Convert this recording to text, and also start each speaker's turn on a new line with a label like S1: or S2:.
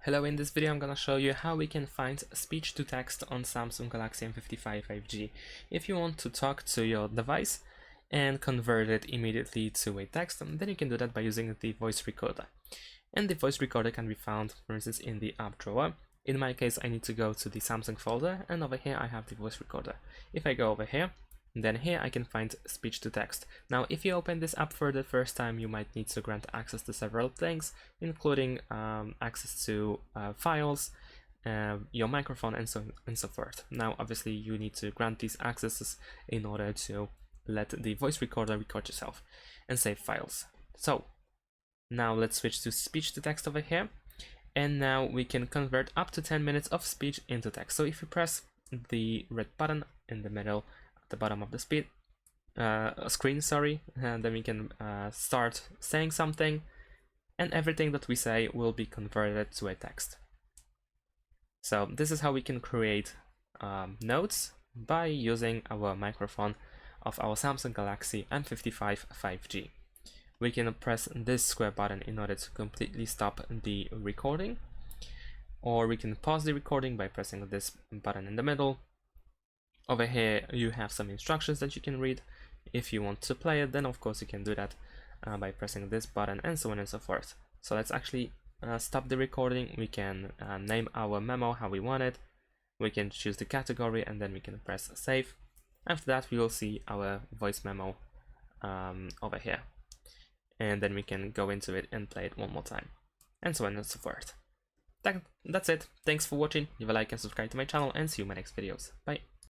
S1: Hello, in this video I'm gonna show you how we can find speech to text on Samsung Galaxy M55 5G. If you want to talk to your device and convert it immediately to a text, then you can do that by using the voice recorder. And the voice recorder can be found, for instance, in the app drawer. In my case, I need to go to the Samsung folder, and over here I have the voice recorder. If I go over here, then here I can find speech to text. Now, if you open this app for the first time, you might need to grant access to several things, including access to files, your microphone, and so forth. Now, obviously, you need to grant these accesses in order to let the voice recorder record yourself and save files. So now let's switch to speech to text over here, and now we can convert up to 10 minutes of speech into text. So if you press the red button in the middle at the bottom of the screen, and then we can start saying something, and everything that we say will be converted to a text. So this is how we can create notes by using our microphone of our Samsung Galaxy M55 5G. We can press this square button in order to completely stop the recording, or we can pause the recording by pressing this button in the middle. Over here you have some instructions that you can read. If you want to play it, then of course you can do that by pressing this button, and so on and so forth. So let's actually stop the recording. We can name our memo how we want it. We can choose the category, and then we can press save. After that, we will see our voice memo over here, and then we can go into it and play it one more time, and so on and so forth. That's it. Thanks for watching. Leave a like and subscribe to my channel, and see you in my next videos. Bye.